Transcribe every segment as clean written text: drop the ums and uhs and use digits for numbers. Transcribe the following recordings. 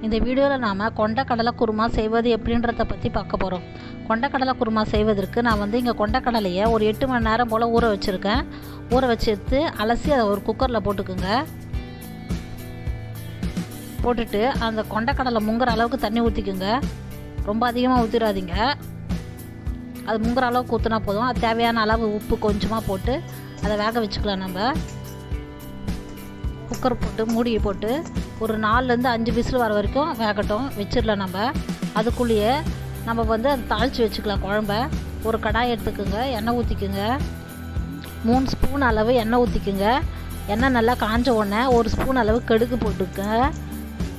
இந்த வீடியோவில் நாம் கொண்டக்கடலை குருமா செய்வது எப்படின்றத பற்றி பார்க்க போகிறோம். கொண்டக்கடலை குருமா செய்வதற்கு நான் இங்கே கொண்டக்கடலையை ஒரு 8 மணி நேரம் போல் ஊற வச்சுருக்கேன். ஊற வச்சு எடுத்து அலசி அதை ஒரு குக்கரில் போட்டுக்குங்க. போட்டுட்டு அந்த கொண்டக்கடலை முங்குற அளவுக்கு தண்ணி ஊற்றிக்குங்க. ரொம்ப அதிகமாக ஊற்றிடாதீங்க. அது முங்குற அளவுக்கு ஊற்றினா போதும். அது தேவையான அளவு உப்பு கொஞ்சமாக போட்டு அதை வேக வச்சுக்கலாம். நம்ம குக்கர் போட்டு மூடியை போட்டு ஒரு 4லேருந்து 5 விசில் வர வரைக்கும் வேகட்டும் வச்சிடலாம். நம்ம அதுக்குள்ளேயே நம்ம அதை தாளித்து வச்சுக்கலாம். குழம்ப ஒரு கடாய் எடுத்துக்குங்க. எண்ணெய் ஊற்றிக்குங்க. 3 ஸ்பூன் அளவு எண்ணெய் ஊற்றிக்குங்க. எண்ணெய் நல்லா காஞ்ச உடனே 1 ஸ்பூன் அளவு கடுகு போட்டுக்குங்க.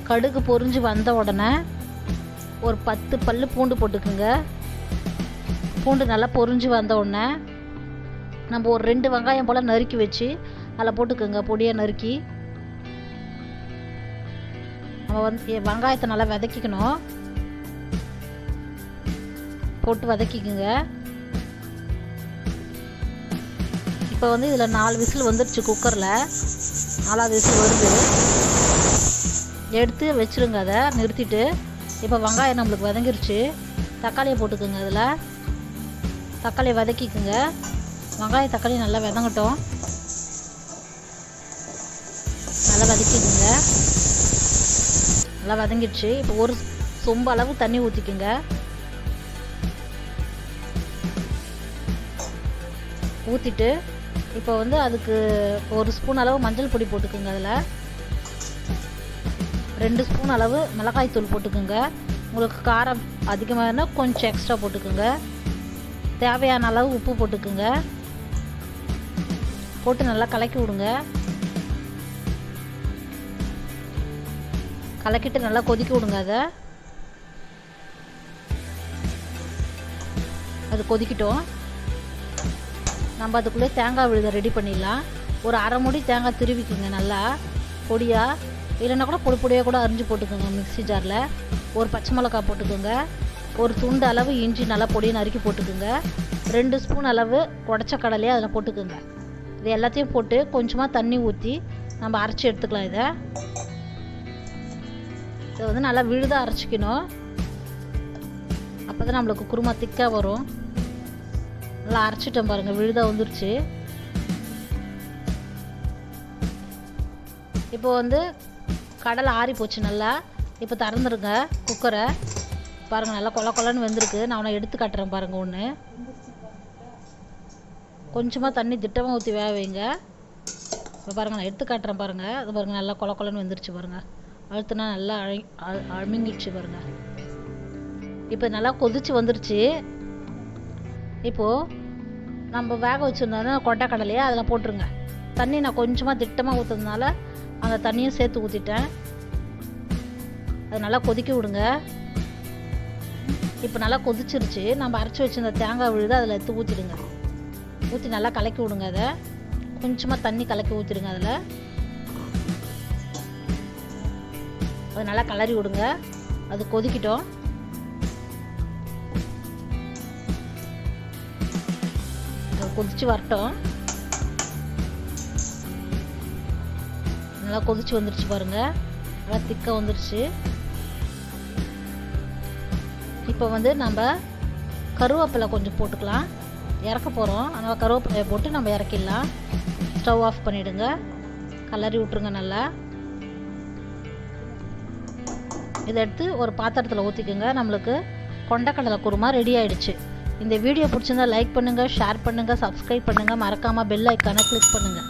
கடுகு பொரிஞ்சு வந்த உடனே ஒரு 10 பல் பூண்டு போட்டுக்குங்க. பூண்டு நல்லா பொரிஞ்சு வந்த உடனே நம்ம ஒரு 2 வெங்காயம் போல் நறுக்கி வச்சு அதில் போட்டுக்குங்க. பொடியாக நறுக்கி நம்ம வெங்காயத்தை நல்லா வதக்கிக்கணும். போட்டு வதக்கிக்குங்க. இப்போ இதில் 4 விசில் வந்துடுச்சு. குக்கரில் 4வது விசில் வருது. எடுத்து வச்சுருங்க. அதை நிறுத்திட்டு இப்போ வெங்காயம் நம்மளுக்கு வதங்கிருச்சு. தக்காளியை போட்டுக்குங்க. அதில் தக்காளியை வதக்கிக்குங்க. வெங்காயம் தக்காளி நல்லா வதங்கட்டும். நல்லா வதக்கிக்குங்க. நல்லா வதங்கிடுச்சு. இப்போ ஒரு சொம்பு அளவு தண்ணி ஊற்றிக்குங்க. ஊற்றிட்டு இப்போ அதுக்கு 1 ஸ்பூன் அளவு மஞ்சள் பொடி போட்டுக்குங்க. அதில் 2 ஸ்பூன் அளவு மிளகாய் தூள் போட்டுக்குங்க. உங்களுக்கு காரம் அதிகமாக கொஞ்சம் எக்ஸ்ட்ரா போட்டுக்குங்க. தேவையான அளவு உப்பு போட்டுக்குங்க. போட்டு நல்லா கலக்கி விடுங்க. கலக்கிட்டு நல்லா கொதிக்க விடுங்க. அது கொதிக்கட்டும். நம்ம அதுக்குள்ளே தேங்காய் விழுத ரெடி பண்ணிடலாம். ஒரு அரை மூடி தேங்காய் திருவிக்குங்க. நல்லா பொடியாக இல்லைன்னா கூட பொடியாக கூட அரிஞ்சு போட்டுக்கோங்க. மிக்ஸி ஜாரில் ஒரு பச்சை மிளகாய் போட்டுக்கோங்க. ஒரு துண்டு அளவு இஞ்சி நல்லா பொடியை நறுக்கி போட்டுக்குங்க. 2 ஸ்பூன் அளவு உடச்ச கடலையை அதில் போட்டுக்குங்க. இது எல்லாத்தையும் போட்டு கொஞ்சமாக தண்ணி ஊற்றி நம்ம அரைச்சி எடுத்துக்கலாம். இதை நல்லா விழுதாக அரைச்சிக்கணும். அப்போ தான் நம்மளுக்கு குருமா திக்காக வரும். நல்லா அரைச்சிட்டோம் பாருங்கள். விழுதாக வந்துருச்சு. இப்போ கடலை ஆறி போச்சு நல்லா. இப்போ திறந்துருங்க குக்கரை. பாருங்கள் நல்லா கொல கொலன்னு வெந்திருக்கு. நான் உன்னை எடுத்து காட்டுறேன் பாருங்கள். ஒன்று கொஞ்சமாக தண்ணி திட்டமாக ஊற்றி வேக வைங்க. இப்போ பாருங்கள் நான் எடுத்து காட்டுறேன் பாருங்கள். அது பாருங்கள் நல்லா கொல கொலன்னு வெந்துருச்சு பாருங்கள். அழுத்துனா நல்லா அழுமிங்கிடுச்சு பாருங்கள். இப்போ நல்லா கொதிச்சு வந்துருச்சு. இப்போது நம்ம வேக வச்சுருந்தோன்னா கொண்டக்கடலையே அதில் போட்டுருங்க. தண்ணி நான் கொஞ்சமாக திட்டமாக ஊற்றுறதுனால அந்த தண்ணியும் சேர்த்து ஊற்றிட்டேன். அது நல்லா கொதிக்க விடுங்க. இப்போ நல்லா கொதிச்சிருச்சு. நம்ம அரைச்சி வச்சுருந்த தேங்காய் விழுது அதில் எடுத்து ஊற்றிடுங்க. ஊற்றி நல்லா கலக்கி விடுங்க. அதை கொஞ்சமாக தண்ணி கலக்கி ஊற்றிடுங்க. அதில் அது நல்லா கலரி விடுங்க. அது கொதிக்கட்டும். கொதிச்சு வரட்டும். நல்லா கொதிச்சு வந்துருச்சு பாருங்கள். நல்லா திக்காக வந்துருச்சு. இப்போ நம்ம கருவேப்பிலை கொஞ்சம் போட்டுக்கலாம். இறக்க போகிறோம். அதனால் கருவேப்பிலையை போட்டு நம்ம இறக்கிடலாம். ஸ்டவ் ஆஃப் பண்ணிவிடுங்க. கலரி விட்ருங்க நல்லா. இதை எடுத்து ஒரு பாத்திரத்தில் ஊற்றிக்குங்க. நம்மளுக்கு கொண்டக்கடலை குருமா ரெடி ஆகிடுச்சு. இந்த வீடியோ பிடிச்சிருந்தா லைக் பண்ணுங்கள், ஷேர் பண்ணுங்கள், சப்ஸ்கிரைப் பண்ணுங்கள். மறக்காமல் பெல் ஐக்கானை கிளிக் பண்ணுங்கள்.